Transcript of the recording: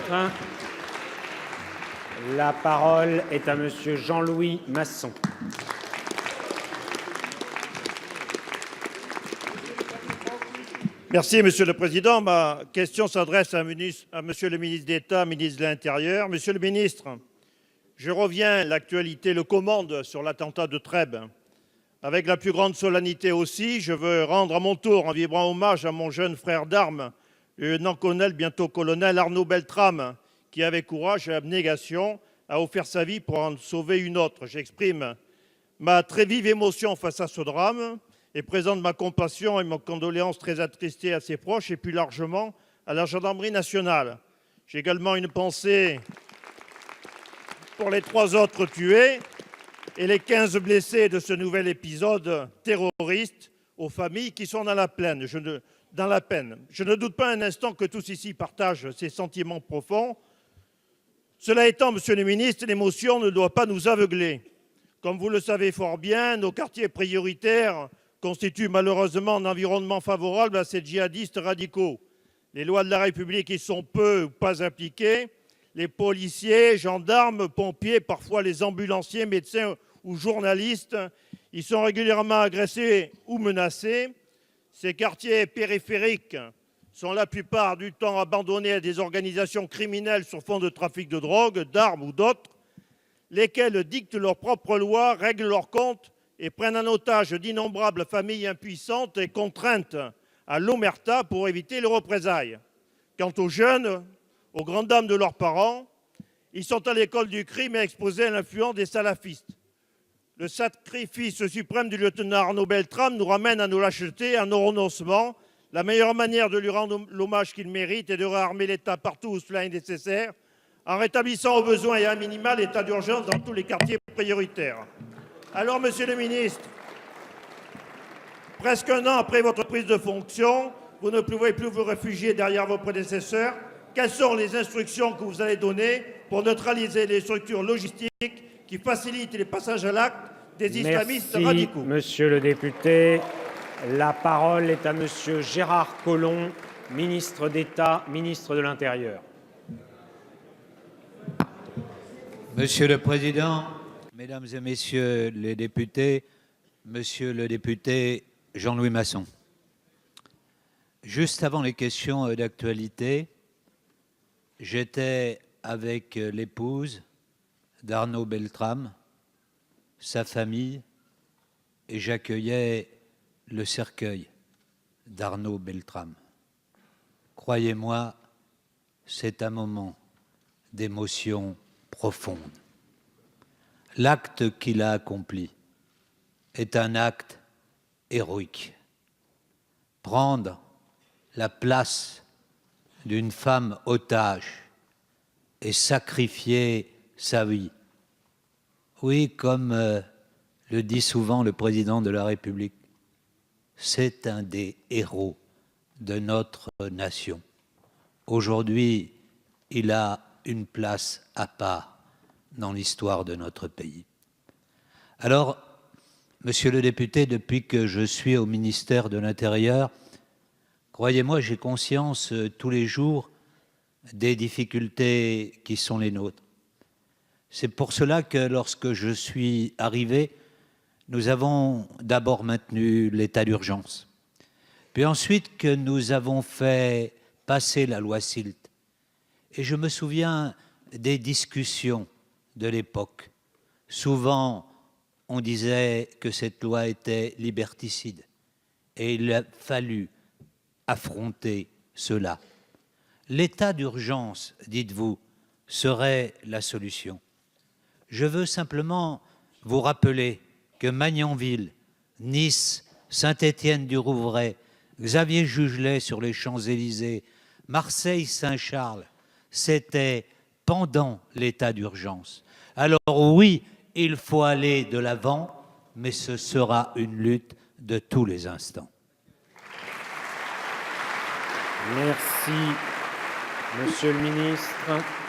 ministre. La parole est à Monsieur Jean-Louis Masson. Merci, Monsieur le Président. Ma question s'adresse à Monsieur le ministre d'État, ministre de l'Intérieur. Monsieur le ministre, je reviens, l'actualité le commande, sur l'attentat de Trèbes. Avec la plus grande solennité aussi, je veux rendre à mon tour un vibrant hommage à mon jeune frère d'armes, le lieutenant-colonel, bientôt colonel Arnaud Beltrame, qui, avec courage et abnégation, a offert sa vie pour en sauver une autre. J'exprime ma très vive émotion face à ce drame et présente ma compassion et mes condoléances très attristées à ses proches et plus largement à la gendarmerie nationale. J'ai également une pensée pour les 3 autres tués et les 15 blessés de ce nouvel épisode terroriste, aux familles qui sont dans la peine. Je ne doute pas un instant que tous ici partagent ces sentiments profonds. Cela étant, Monsieur le ministre, l'émotion ne doit pas nous aveugler. Comme vous le savez fort bien, nos quartiers prioritaires constituent malheureusement un environnement favorable à ces djihadistes radicaux. Les lois de la République y sont peu ou pas appliquées. Les policiers, gendarmes, pompiers, parfois les ambulanciers, médecins ou journalistes, ils sont régulièrement agressés ou menacés. Ces quartiers périphériques sont la plupart du temps abandonnés à des organisations criminelles sur fond de trafic de drogue, d'armes ou d'autres, lesquelles dictent leurs propres lois, règlent leurs comptes et prennent en otage d'innombrables familles impuissantes et contraintes à l'omerta pour éviter les représailles. Quant aux jeunes, aux grandes dames de leurs parents, ils sont à l'école du crime et exposés à l'influence des salafistes. Le sacrifice suprême du lieutenant Arnaud Beltrame nous ramène à nos lâchetés, à nos renoncements. La meilleure manière de lui rendre l'hommage qu'il mérite est de réarmer l'État partout où cela est nécessaire, en rétablissant au besoin et à minima l'état d'urgence dans tous les quartiers prioritaires. Alors, Monsieur le ministre, presque un an après votre prise de fonction, vous ne pouvez plus vous réfugier derrière vos prédécesseurs. Quelles sont les instructions que vous allez donner pour neutraliser les structures logistiques qui facilitent les passages à l'acte des islamistes radicaux? Monsieur le député. La parole est à Monsieur Gérard Collomb, ministre d'État, ministre de l'Intérieur. Monsieur le Président, Mesdames et Messieurs les députés, Monsieur le député Jean-Louis Masson. Juste avant les questions d'actualité, j'étais avec l'épouse d'Arnaud Beltrame, sa famille, et j'accueillais le cercueil d'Arnaud Beltrame. Croyez-moi, c'est un moment d'émotion profonde. L'acte qu'il a accompli est un acte héroïque. Prendre la place d'une femme otage et sacrifier sa vie. Oui, comme le dit souvent le président de la République, c'est un des héros de notre nation. Aujourd'hui, il a une place à part dans l'histoire de notre pays. Alors, Monsieur le député, depuis que je suis au ministère de l'Intérieur, croyez-moi, j'ai conscience tous les jours des difficultés qui sont les nôtres. C'est pour cela que lorsque je suis arrivé, nous avons d'abord maintenu l'état d'urgence, puis ensuite que nous avons fait passer la loi SILT. Et je me souviens des discussions de l'époque. Souvent, on disait que cette loi était liberticide et il a fallu affronter cela. L'état d'urgence, dites-vous, serait la solution. Je veux simplement vous rappeler que Magnanville, Nice, Saint-Étienne-du-Rouvray, Xavier-Jugelé sur les Champs-Élysées, Marseille-Saint-Charles, c'était pendant l'état d'urgence. Alors oui, il faut aller de l'avant, mais ce sera une lutte de tous les instants. Merci, Monsieur le ministre.